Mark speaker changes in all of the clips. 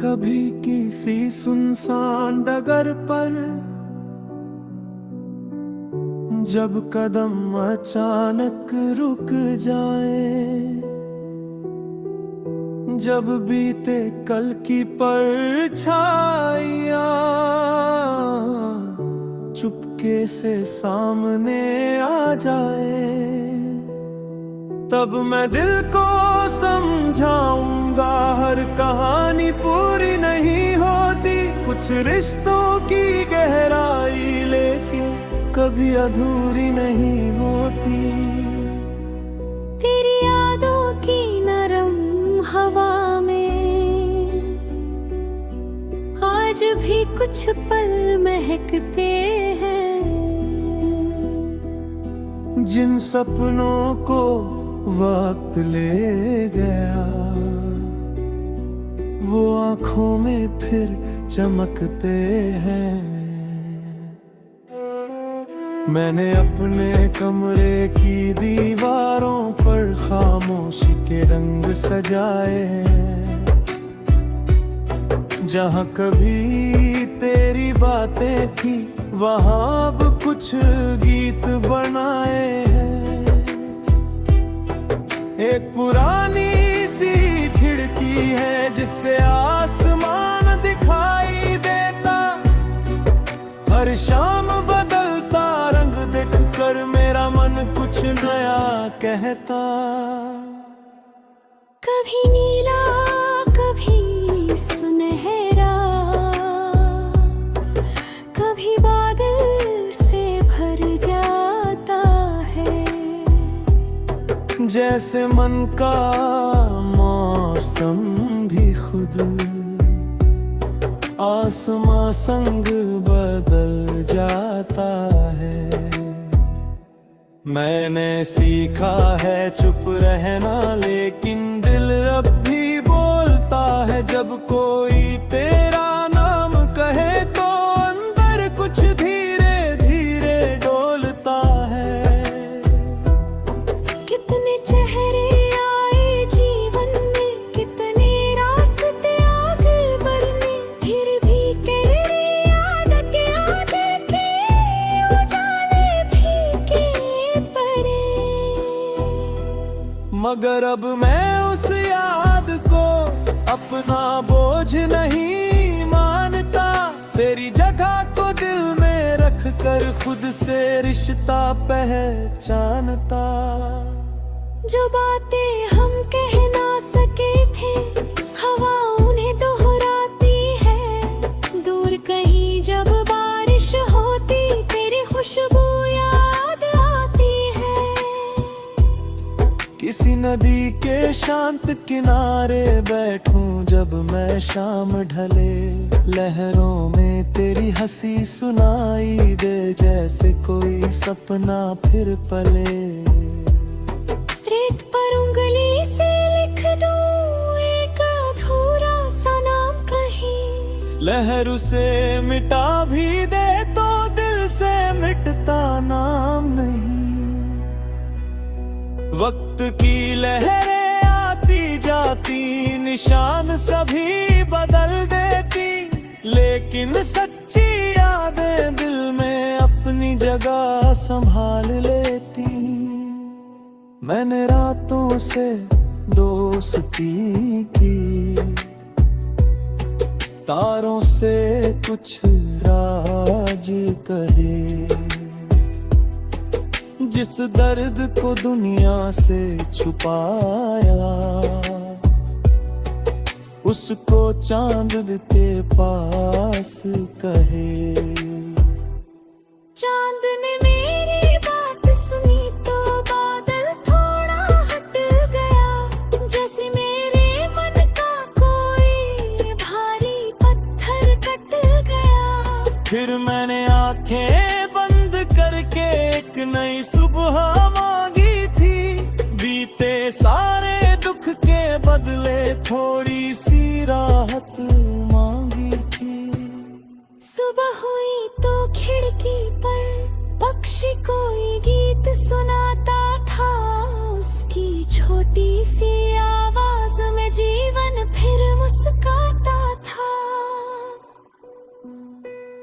Speaker 1: कभी किसी सुनसान डगर पर जब कदम अचानक रुक जाए, जब बीते कल की परछाइयाँ चुपके से सामने आ जाए, तब मैं दिल को समझाऊंगा हर कहानी पूरी नहीं होती। कुछ रिश्तों की गहराई लेकिन कभी अधूरी नहीं होती।
Speaker 2: तेरी यादों की नरम हवा में आज भी कुछ पल महकते हैं,
Speaker 1: जिन सपनों को वक्त ले गया वो आंखों में फिर चमकते हैं। मैंने अपने कमरे की दीवारों पर खामोशी के रंग सजाए हैं, जहाँ कभी तेरी बातें थी वहाँ अब कुछ गीत बनाए हैं। एक पुरानी सी खिड़की है जिससे आसमान दिखाई देता, हर शाम बदलता रंग देखकर मेरा मन कुछ नया कहता।
Speaker 2: कभी नीला कभी सुनहरा, कभी बादल से भर जाता है,
Speaker 1: जैसे मन का मौसम भी खुद आसमां संग बदल जाता है। मैंने सीखा है चुप रहना लेकिन दिल अब भी बोलता है, जब कोई तेरा नाम कहे तो अंदर कुछ धीरे धीरे डोलता है।
Speaker 2: कितने चेहरे आए जीवन में, कितने रास्ते आगे बढ़ने, फिर भी तेरी याद के आगे के उजाले फीके पड़े।
Speaker 1: मगर अब मैं उस याद को अपना बोझ नहीं मानता, तेरी जगह को दिल में रख कर खुद से रिश्ता पहचानता।
Speaker 2: जो बातें हम कह ना सके थे हवा उन्हें दोहराती है, दूर कहीं जब बारिश होती तेरी खुशबू याद आती है।
Speaker 1: किसी नदी के शांत किनारे बैठूं जब मैं शाम ढले, लहरों में तेरी हंसी सुनाई दे जैसे कोई सपना फिर पले।
Speaker 2: रेत पर उंगली से लिख दूं एक अधूरा सा नाम कहीं,
Speaker 1: लहर उसे मिटा भी दे तो दिल से मिटता नाम नहीं। वक्त की लहरें आती जाती निशान सभी बदल देती, लेकिन सच्ची यादें दिल में अपनी जगह संभाल लेती। मैंने रातों से दोस्ती की, तारों से कुछ राज कहे, जिस दर्द को दुनिया से छुपाया उसको चांद के पास कहे।
Speaker 2: चांद ने मेरी बात सुनी तो बादल थोड़ा हट गया, जैसे मेरे मन का कोई भारी पत्थर कट गया।
Speaker 1: फिर मैंने आंखें बंद करके एक नई सुबह मांगी थी, बीते सारे दुख के बदले थोड़ी सी राहत मांगी थी।
Speaker 2: सुबह हुई तो खिड़की पर पक्षी कोई गीत सुनाता था, उसकी छोटी सी आवाज में जीवन फिर मुस्कुराता था।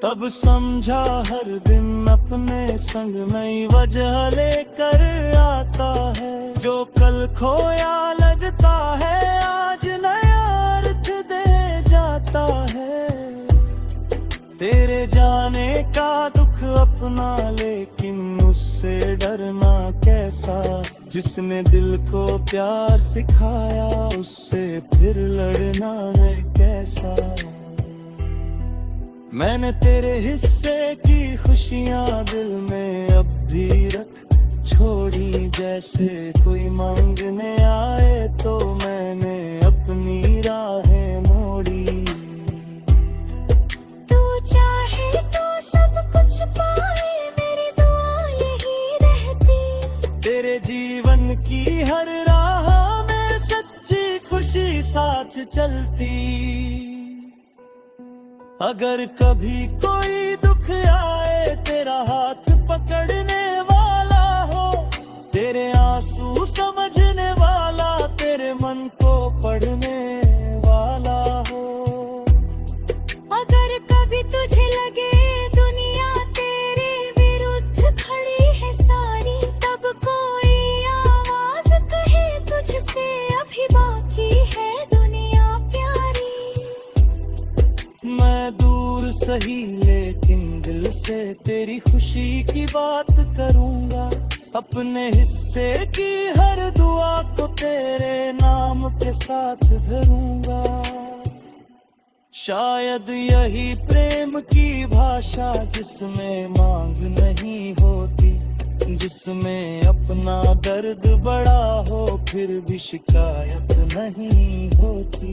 Speaker 1: तब समझा हर दिन अपने संग नई वजह लेकर आता है। जो कल खोया लगता है आज नया अर्थ दे जाता है। तेरे जाने का दुख अपना लेकिन उससे डरना कैसा। जिसने दिल को प्यार सिखाया उससे फिर लड़ना है कैसा। मैंने तेरे हिस्से की खुशियां दिल में अब भी रख छोड़ी। जैसे कोई मांगने आए तो मैंने अपनी राहें मोड़ी।
Speaker 2: तू चाहे तो सब कुछ पाए मेरी दुआ यही रहती।
Speaker 1: तेरे जीवन की हर राह में सच्ची खुशी साथ चलती। अगर कभी कोई दुख आए तेरा हाथ पकड़ने वाला हो। तेरे आंसू समझने वाला तेरे मन को पढ़ने वाला हो।
Speaker 2: अगर कभी तुझे लगे दुनिया तेरे विरुद्ध खड़ी है सारी। तब कोई आवाज कहे तुझसे अभी बाकी है दुनिया प्यारी।
Speaker 1: मैं दूर सही लेकिन दिल से तेरी खुशी की बात करूंगा। अपने हिस्से की हर दुआ को तेरे नाम के साथ धरूंगा। शायद यही प्रेम की भाषा जिसमें मांग नहीं होती। जिसमें अपना दर्द बड़ा हो फिर भी शिकायत नहीं होती।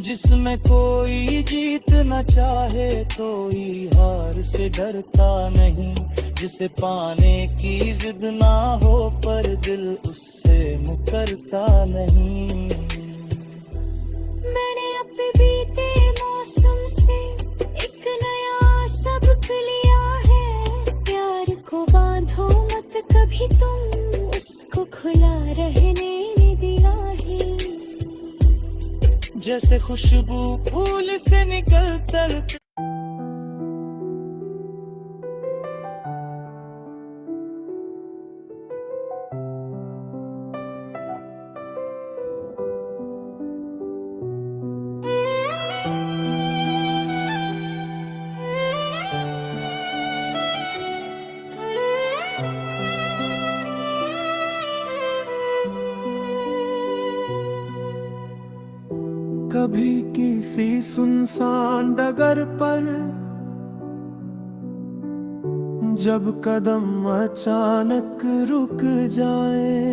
Speaker 1: जिसमें कोई जीत न चाहे कोई हार से डरता नहीं। जिसे पाने की जिद ना हो पर दिल उससे मुकरता नहीं।
Speaker 2: मैंने अब बीते मौसम से एक नया सबक लिया है। प्यार को बांधो मत कभी तुम उसको खुला रहने नहीं दिया है।
Speaker 1: जैसे खुशबू फूल से निकलकर कभी किसी सुनसान डगर पर जब कदम अचानक रुक जाए।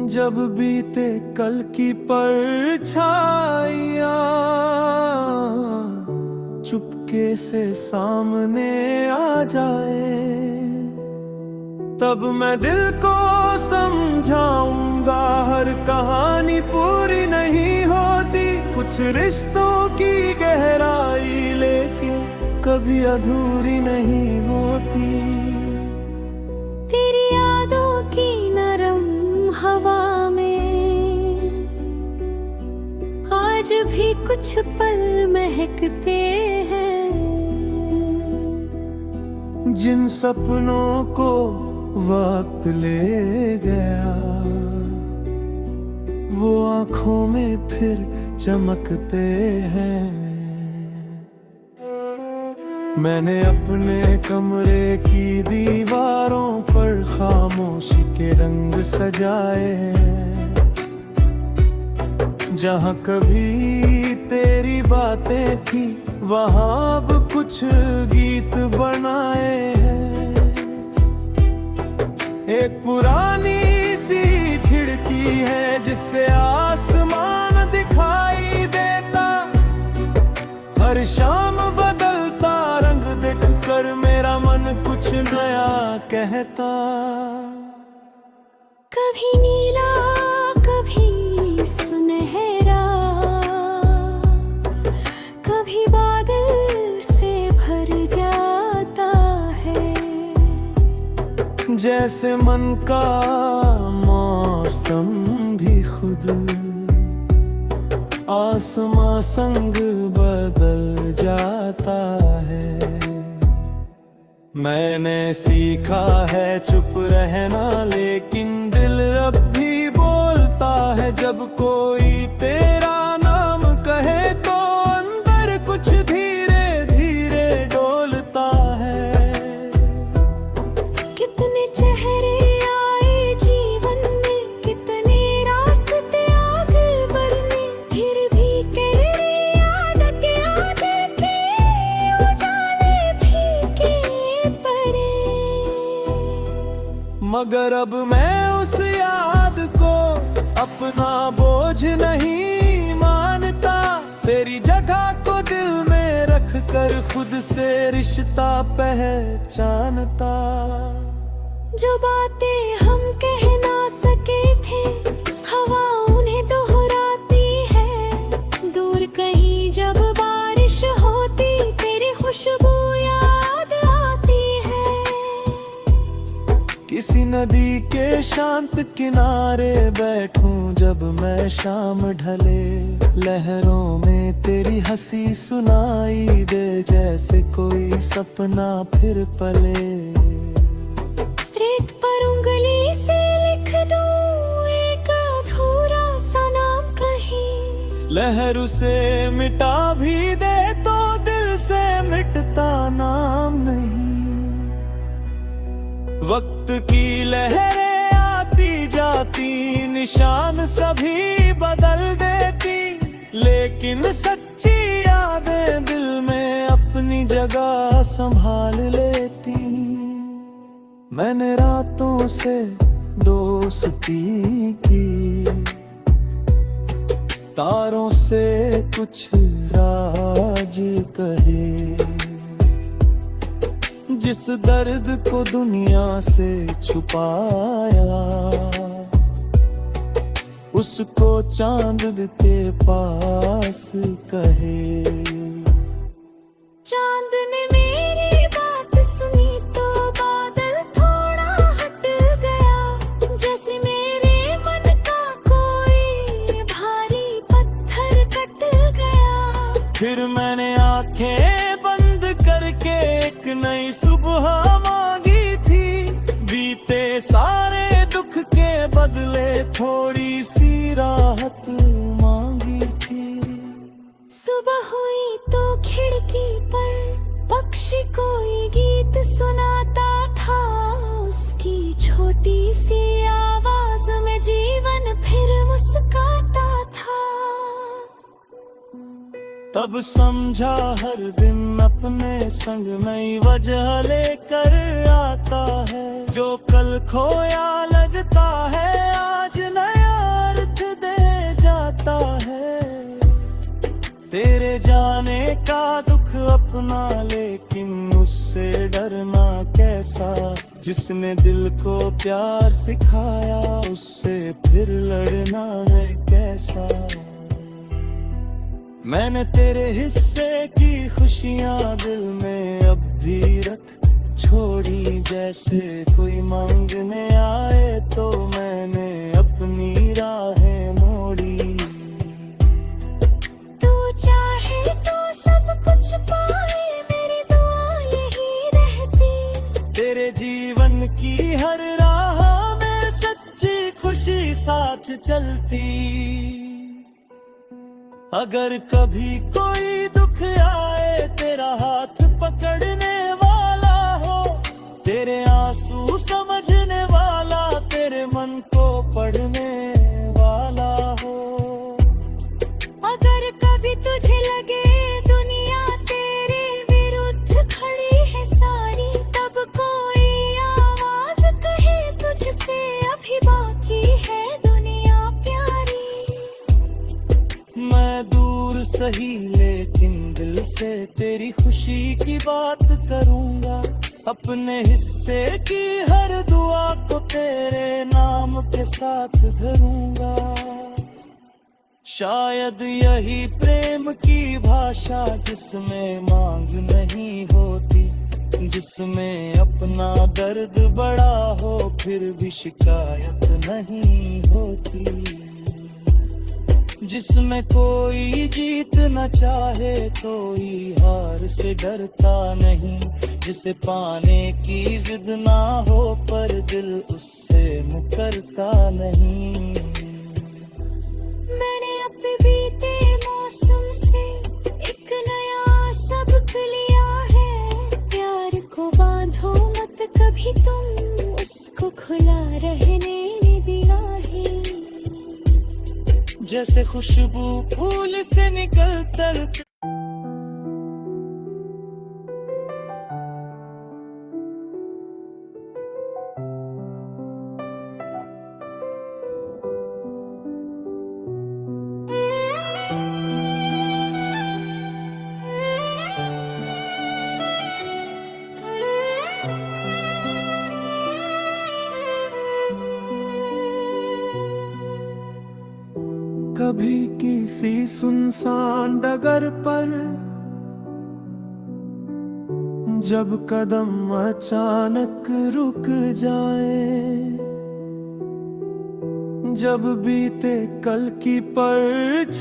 Speaker 1: जब बीते कल की परछाइयाँ चुपके से सामने आ जाए। तब मैं दिल को समझाऊंगा हर कहानी पूरी नहीं होती। कुछ रिश्तों की गहराई लेकिन कभी अधूरी नहीं होती।
Speaker 2: तेरी यादों की नरम हवा में आज भी कुछ पल महकते हैं।
Speaker 1: जिन सपनों को वक्त ले गया वो आंखों में फिर चमकते हैं। मैंने अपने कमरे की दीवारों पर खामोशी के रंग सजाए हैं। जहाँ कभी तेरी बातें थी वहाँ अब कुछ गीत बनाए हैं। एक पुरानी सी खिड़की है जिससे आसमान दिखाई देता। हर शाम बदलता रंग देखकर मेरा मन कुछ नया कहता।
Speaker 2: कभी नीला कभी सुनहरा कभी बादल से भर जाता है।
Speaker 1: जैसे मन का मौसम भी खुद आसमां संग बदल जाता है। मैंने सीखा है चुप रहना, लेकिन दिल अब भी बोलता है। जब कोई तेरा नाम कहे तो अंदर कुछ धीरे धीरे डोलता है।
Speaker 2: कितने चेहरे आए जीवन में, कितने रास्ते आगे बढ़ने, फिर भी तेरी याद के आगे के उजाले फीके पड़े।
Speaker 1: मगर अब मैं उस याद को अपना बोझ नहीं मानता। तेरी जगह को दिल में रख कर खुद से रिश्ता पहचानता।
Speaker 2: जो बातें हम कह ना सके थे, हवा उन्हें दोहराती है। दूर कहीं जब बारिश होती, तेरी खुशबू याद आती है।
Speaker 1: किसी नदी के शांत किनारे बैठूं जब मैं शाम ढले, लहरों में तेरी हंसी सुनाई दे, जैसे कोई सपना फिर पले।
Speaker 2: रेत पर उंगली से लिख दूं एक अधूरा सा नाम कहीं।
Speaker 1: लहर उसे मिटा भी दे तो दिल से मिटता नाम नहीं। वक्त की लहरें आती जाती, निशान सभी बदल देती, लेकिन सच्ची यादें दिल में अपनी जगह संभाल लेती। मैंने रातों से दोस्ती की, तारों से कुछ राज कहे। जिस दर्द को दुनिया से छुपाया, उसको चांद के पास कहे।
Speaker 2: चांद ने मेरी बात सुनी तो बादल थोड़ा हट गया, जैसे मेरे मन का कोई भारी पत्थर कट गया।
Speaker 1: फिर मैंने आंखें बंद करके एक नई सुबह मांगी थी। बीते सारे दुख के बदले थोड़ी सी राहत मांगी थी।
Speaker 2: सुबह हुई तो खिड़की पर पक्षी कोई गीत सुनाता था। उसकी छोटी सी आवाज में जीवन फिर मुस्कुराता था।
Speaker 1: तब समझा हर दिन अपने संग नई वजह लेकर आता है। जो कल खोया लगता है आज नया अर्थ दे जाता है। तेरे जाने का दुख अपना, लेकिन उससे डरना कैसा। जिसने दिल को प्यार सिखाया, उससे फिर लड़ना है कैसा। मैंने तेरे हिस्से की खुशियां दिल में अब भी रख छोड़ी। जैसे कोई मांगने आए तो मैंने अपनी राहें मोड़ी।
Speaker 2: तू चाहे तो सब कुछ पाए, मेरी दुआ यही रहती।
Speaker 1: तेरे जीवन की हर राह में सच्ची खुशी साथ चलती। अगर कभी कोई दुख आए, तेरा हाथ पकड़ने वाला हो। तेरे आंसू समझने वाला, तेरे मन को पढ़ने वाला हो।
Speaker 2: अगर कभी तुझे लगे दुनिया तेरे विरुद्ध खड़ी है सारी, तब कोई आवाज कहे तुझसे अभी बाकी है दुनिया प्यारी।
Speaker 1: मैं दूर सही लेकिन दिल से तेरी खुशी की बात करूंगा। अपने हिस्से की हर दुआ को तेरे नाम के साथ धरूंगा। शायद यही प्रेम की भाषा, जिसमें मांग नहीं होती, जिसमें अपना दर्द बड़ा हो फिर भी शिकायत नहीं होती। जिसमें कोई जीत न चाहे कोई हार से डरता नहीं, जिसे पाने की जिद ना हो पर दिल उससे मुकरता नहीं।
Speaker 2: मैंने अपने बीते मौसम से एक नया सबक लिया है, प्यार को बांधो मत कभी तुम, उसको खुला रहने दिया है।
Speaker 1: जैसे खुशबू फूल से निकलकर कभी किसी सुनसान डगर पर जब कदम अचानक रुक जाए, जब बीते कल की परछाइयाँ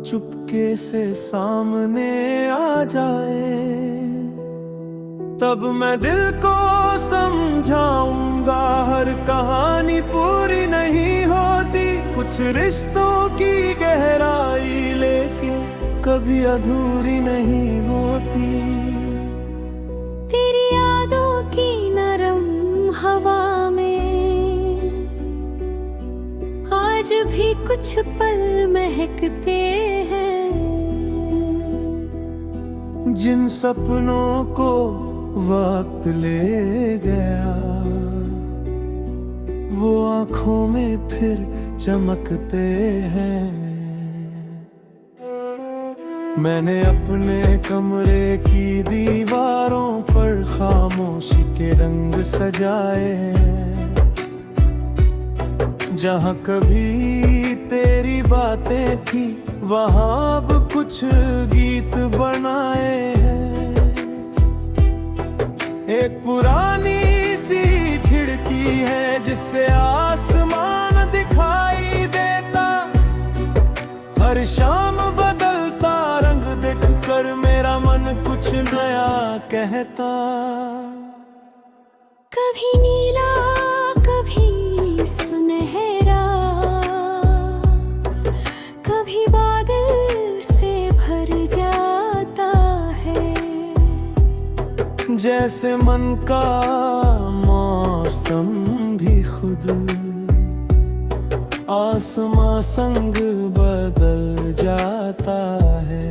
Speaker 1: चुपके से सामने आ जाए, तब मैं दिल को समझाऊंगा हर कहानी पूरी नहीं होती, कुछ रिश्तों की गहराई लेकिन कभी अधूरी नहीं होती।
Speaker 2: तेरी यादों की नरम हवा में आज भी कुछ पल महकते हैं,
Speaker 1: जिन सपनों को वक्त ले गया वो आंखों में फिर चमकते हैं। मैंने अपने कमरे की दीवारों पर खामोशी के रंग सजाए हैं, जहाँ कभी तेरी बातें थी वहाँ अब कुछ गीत बनाए हैं। एक पुरानी सी खिड़की है जिससे आसमान दिखाई देता, हर शाम बदलता रंग देखकर मेरा मन कुछ नया कहता।
Speaker 2: कभी नीला कभी सुनहरा, कभी बादल से भर जाता है,
Speaker 1: जैसे मन का मौसम भी खुद आसमां संग बदल जाता है।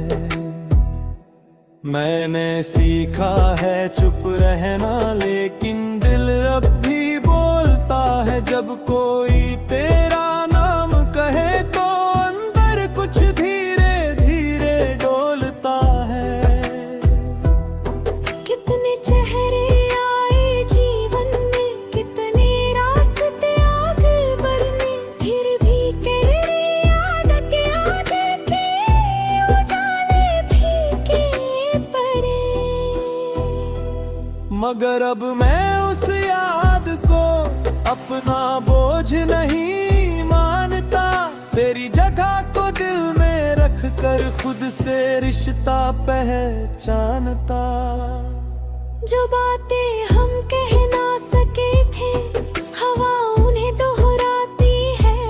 Speaker 1: मैंने सीखा है चुप रहना लेकिन दिल अब भी बोलता है, जब कोई तेरा नाम कहे तो अंदर कुछ धीरे धीरे डोलता है।
Speaker 2: कितने चेहरे आए जीवन में, कितने रास्ते आगे बढ़ने, फिर भी तेरी याद के आगे के उजाले फीके पड़े।
Speaker 1: मगर अब मैं उस याद को अपना बोझ नहीं मानता, तेरी जगह को दिल में रख कर खुद से रिश्ता पहचानता।
Speaker 2: जो बातें हम कह ना सके थे हवा उन्हें दोहराती है,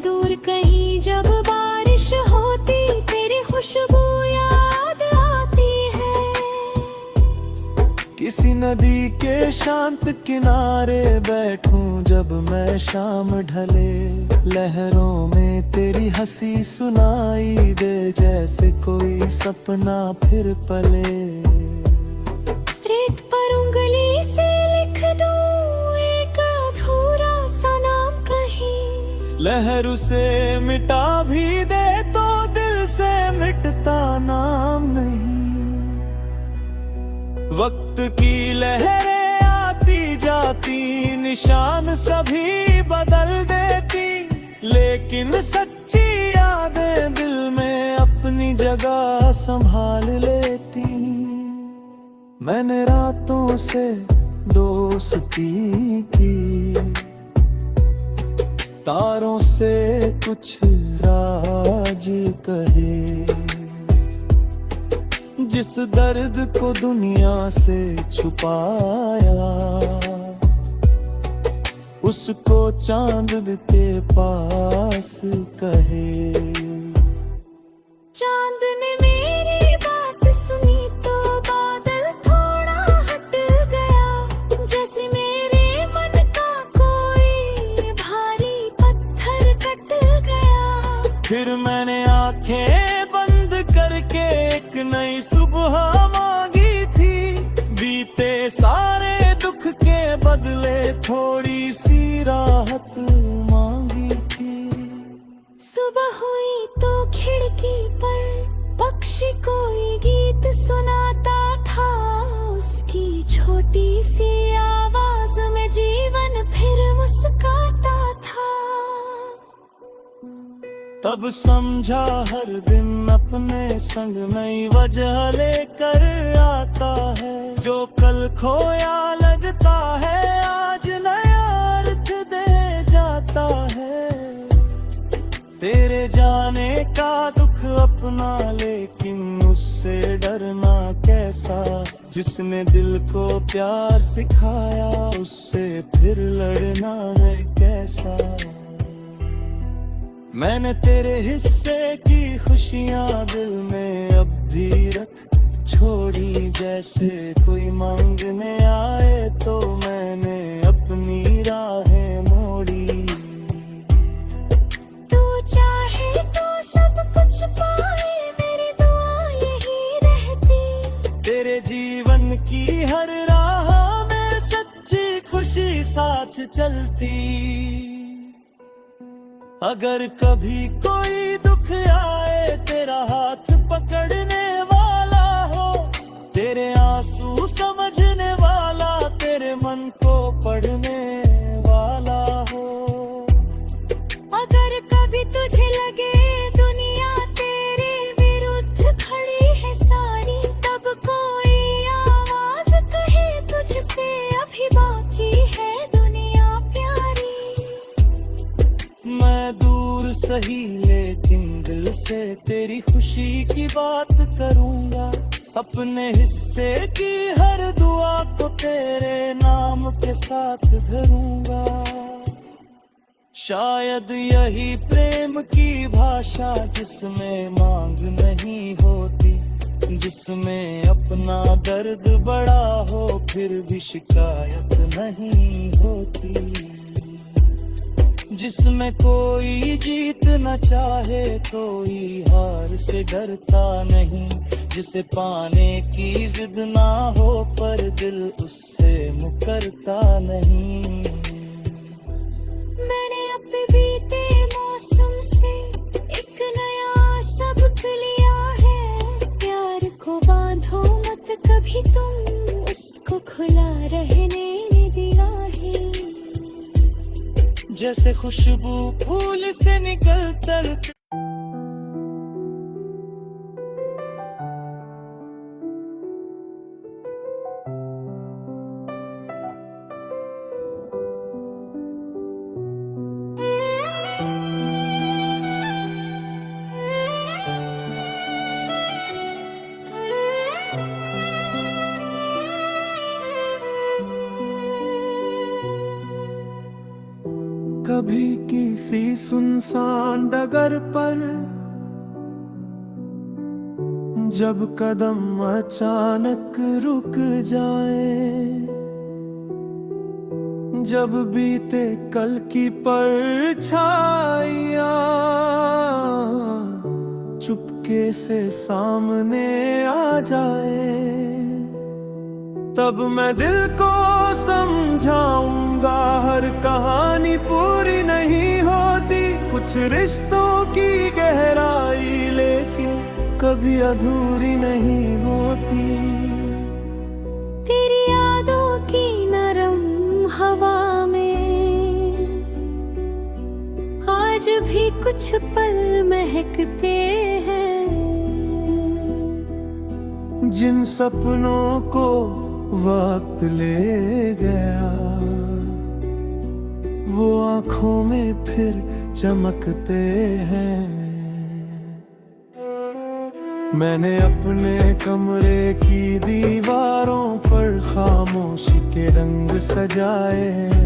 Speaker 2: दूर कहीं जब बारिश होती तेरी खुशबू याद आती है।
Speaker 1: किसी नदी के शांत किनारे बैठूं जब मैं शाम ढले, लहरों में तेरी हंसी सुनाई दे जैसे कोई सपना फिर पले।
Speaker 2: रेत पर उंगली से लिख दूं एक अधूरा सा नाम कहीं,
Speaker 1: लहर उसे मिटा भी दे तो दिल से मिटता नाम नहीं। वक्त की लहरें आती जाती, निशान सभी बदल देती, लेकिन सच्ची यादें दिल में अपनी जगह संभाल लेती। मैंने रातों से दोस्ती की, तारों से कुछ राज कहे, जिस दर्द को दुनिया से छुपाया, उसको चांद के पास कहे।
Speaker 2: चांद ने मेरी बात सुनी तो बादल थोड़ा हट गया, जैसे मेरे मन का कोई भारी पत्थर कट गया।
Speaker 1: फिर मैंने आंखें बंद करके एक नई सुबह मांगी थी, बीते सारे दुख के बदले थोड़ी सी राहत मांगी थी।
Speaker 2: सुबह हुई तो खिड़की पर पक्षी कोई गीत सुनाता था, उसकी छोटी सी आवाज में जीवन फिर मुस्कुराता था।
Speaker 1: तब समझा हर दिन अपने संग नई वजह लेकर आता है, जो कल खोया लगता है आज नया अर्थ दे जाता है। तेरे जाने का दुख अपना लेकिन उससे डरना कैसा, जिसने दिल को प्यार सिखाया उससे फिर लड़ना है कैसा। मैंने तेरे हिस्से की खुशियां दिल में अब भी रख छोड़ी, जैसे कोई मांगने आए तो मैंने अपनी राहें मोड़ी।
Speaker 2: तू चाहे तो सब कुछ पाए, मेरी दुआ यही रहती।
Speaker 1: तेरे जीवन की हर राह में सच्ची खुशी साथ चलती। अगर कभी कोई दुख आए तेरा हाथ पकड़ने वाला हो, तेरे आंसू समझने वाला, तेरे मन को पढ़ने वाला हो।
Speaker 2: अगर कभी तुझे लगे दुनिया तेरे विरुद्ध खड़ी है सारी, तब कोई आवाज कहे तुझसे अभी बाकी है दुनिया प्यारी।
Speaker 1: मैं दूर सही लेकिन दिल से तेरी खुशी की बात करूंगा, अपने हिस्से की हर दुआ को तेरे नाम के साथ धरूंगा। शायद यही प्रेम की भाषा जिसमें मांग नहीं होती, जिसमें अपना दर्द बड़ा हो फिर भी शिकायत नहीं होती, जिसमें कोई जीत न चाहे कोई हार से डरता नहीं, जिसे पाने की जिद ना हो पर दिल उससे मुकरता नहीं।
Speaker 2: मैंने अपने बीते मौसम से एक नया सबक लिया है, प्यार को बांधो मत कभी तुम, उसको खुला रहने दिया है।
Speaker 1: जैसे खुशबू फूल से निकलकर कभी किसी सुनसान डगर पर जब कदम अचानक रुक जाए, जब बीते कल की परछाइयां चुपके से सामने आ जाए, तब मैं दिल को समझाऊंगा हर कहानी पूरी नहीं होती, कुछ रिश्तों की गहराई लेकिन कभी अधूरी नहीं होती।
Speaker 2: तेरी यादों की नरम हवा में आज भी कुछ पल महकते हैं,
Speaker 1: जिन सपनों को वक्त ले गया वो आंखों में फिर चमकते हैं। मैंने अपने कमरे की दीवारों पर खामोशी के रंग सजाए हैं।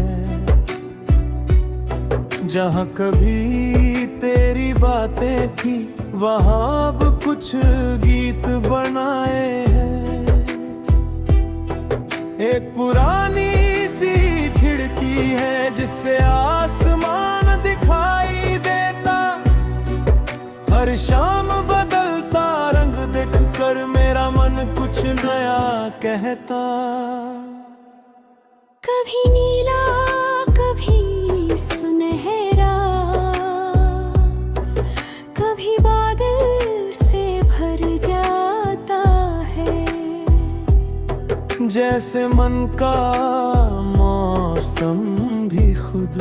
Speaker 1: जहाँ कभी तेरी बातें थी वहाँ अब कुछ गीत बनाए हैं। एक पुरानी सी खिड़की है जिससे आसमान दिखाई देता। हर शाम बदलता रंग देखकर मेरा मन कुछ नया कहता।
Speaker 2: कभी नीला कभी सुनहरा, कभी बादल से भर जाता है।
Speaker 1: जैसे मन का मौसम भी खुद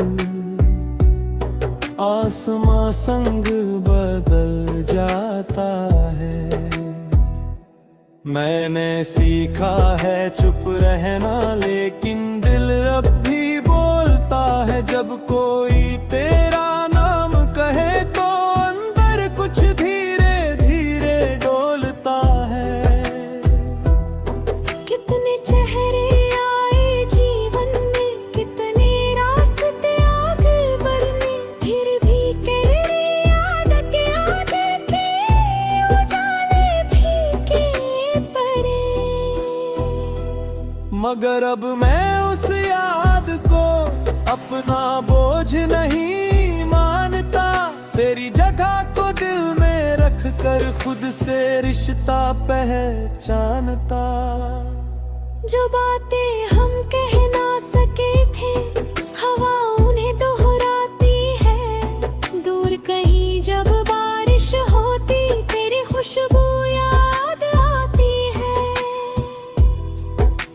Speaker 1: आसमां संग बदल जाता है। मैंने सीखा है चुप रहना, लेकिन दिल अब भी बोलता है। जब कोई तेरा नाम कहे तो अंदर कुछ धीरे धीरे डोलता है।
Speaker 2: कितने चेहरे आए जीवन में, कितने रास्ते आगे बढ़ने, फिर भी तेरी याद के आगे के उजाले फीके पड़े।
Speaker 1: मगर अब मैं उस याद को अपना बोझ नहीं मानता। तेरी जगह को दिल में रख कर खुद से रिश्ता पहचानता।
Speaker 2: जो बातें हम कह ना सके थे, हवा उन्हें दोहराती है। दूर कहीं जब बारिश होती, तेरी खुशबू याद आती है।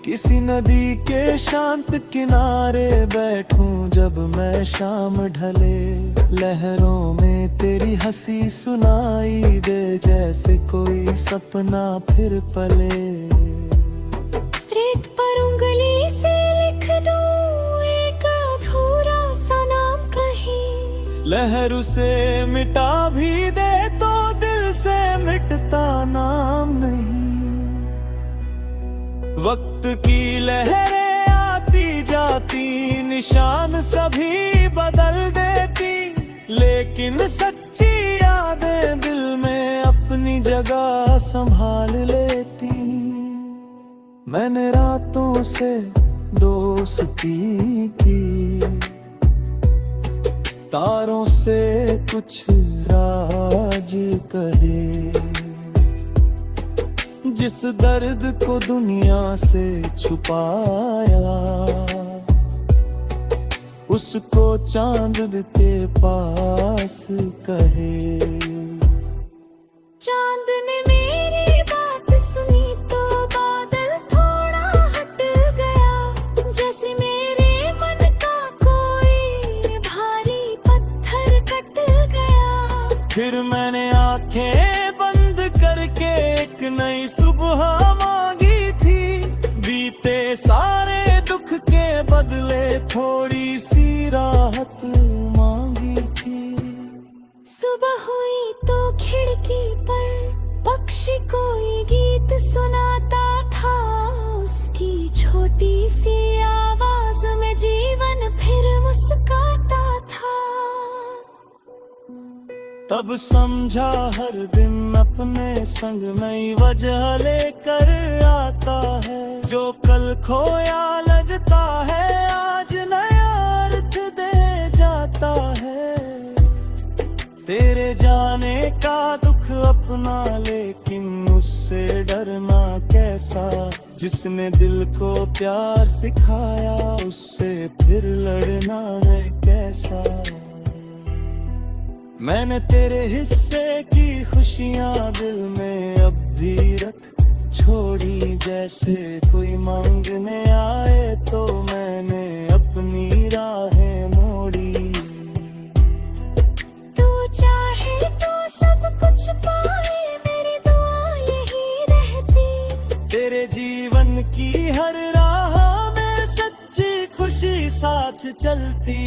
Speaker 1: किसी नदी के शांत किनारे बैठूं जब मैं शाम ढले। लहरों में तेरी हंसी सुनाई दे, जैसे कोई सपना फिर पले।
Speaker 2: रेत पर उंगली से लिख दूं एक अधूरा सा नाम कहीं।
Speaker 1: लहर उसे मिटा भी दे तो दिल से मिटता नाम नहीं। वक्त की लहरें आती जाती, निशान सभी बदल देती, लेकिन सच्ची यादें दिल में अपनी जगह संभाल लेती। मैंने रातों से दोस्ती की, तारों से कुछ राज कहे। जिस दर्द को दुनिया से छुपाया, उसको चांद के पास कहे।
Speaker 2: चांद ने मेरी बात सुनी तो बादल थोड़ा हट गया। जैसे मेरे मन का कोई भारी पत्थर कट गया।
Speaker 1: फिर मैंने आंखें बंद करके एक नई सुबह मांगी थी। बीते सारे दुख के बदले थोड़ी सी राहत मांगी थी।
Speaker 2: सुबह हुई तो खिड़की पर पक्षी कोई गीत सुनाता था। उसकी छोटी सी आवाज में जीवन फिर मुस्काता था।
Speaker 1: तब समझा हर दिन अपने संग नई वजह लेकर आता है। जो कल खोया लगता है आज नया अर्थ दे जाता है। तेरे जाने का दुख अपना, लेकिन उससे डरना कैसा। जिसने दिल को प्यार सिखाया, उससे फिर लड़ना है कैसा। मैंने तेरे हिस्से की खुशियाँ दिल में अब भी रख छोड़ी। जैसे कोई मांगने आए तो मैंने अपनी राहें मोड़ी।
Speaker 2: तू चाहे तो सब कुछ पाए, मेरी दुआ यही रहती।
Speaker 1: तेरे जीवन की हर राह में सच्ची खुशी खुशी साथ चलती।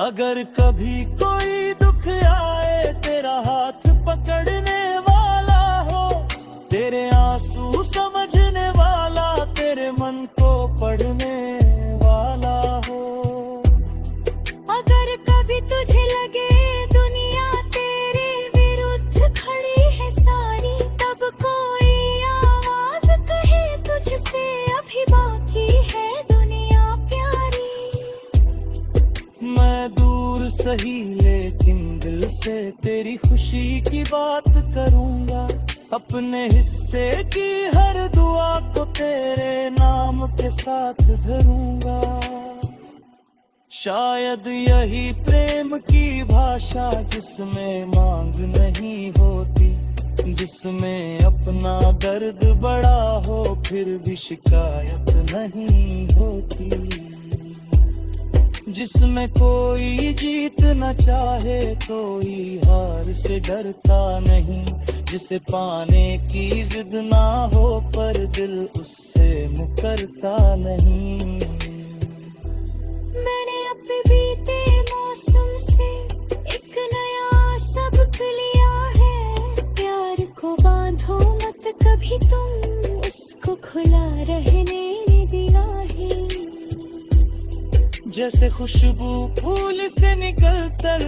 Speaker 1: अगर कभी कोई दुख आए तेरा हाथ पकड़ने वाला हो, तेरे आंसू समझने वाला, तेरे मन को पढ़ने वाला हो।
Speaker 2: अगर कभी तुझे लगे दुनिया तेरे विरुद्ध खड़ी है सारी, तब कोई आवाज कहे तुझसे अभी बाकी है दुनिया प्यारी।
Speaker 1: मैं दूर सही लेकिन दिल से तेरी खुशी की बात करूंगा। अपने हिस्से की हर दुआ को तेरे नाम के साथ धरूंगा। शायद यही प्रेम की भाषा जिसमें मांग नहीं होती, जिसमें अपना दर्द बड़ा हो फिर भी शिकायत नहीं होती, जिसमें कोई जीत न चाहे कोई हार से डरता नहीं, जिसे पाने की जिद ना हो पर दिल उससे मुकरता नहीं।
Speaker 2: मैंने अपने बीते मौसम से एक नया सबक लिया है, प्यार को बांधो मत कभी तुम, उसको खुला रहने दिया है।
Speaker 1: जैसे खुशबू फूल से निकलकर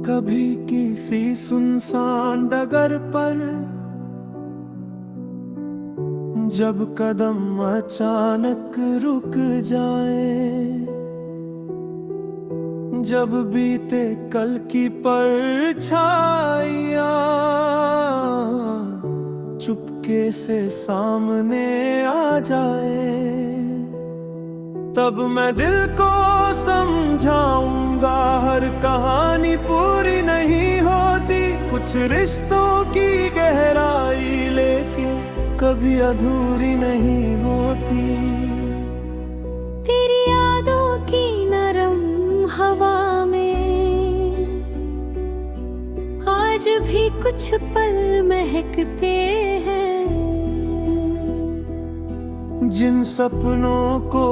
Speaker 1: कभी किसी सुनसान डगर पर जब कदम अचानक रुक जाए, जब बीते कल की परछाइयाँ चुपके से सामने आ जाए, तब मैं दिल को समझाऊंगा हर कहानी पूरी नहीं होती। कुछ रिश्तों की गहराई लेकिन कभी अधूरी नहीं होती।
Speaker 2: तेरी यादों की नरम हवा में आज भी कुछ पल महकते हैं,
Speaker 1: जिन सपनों को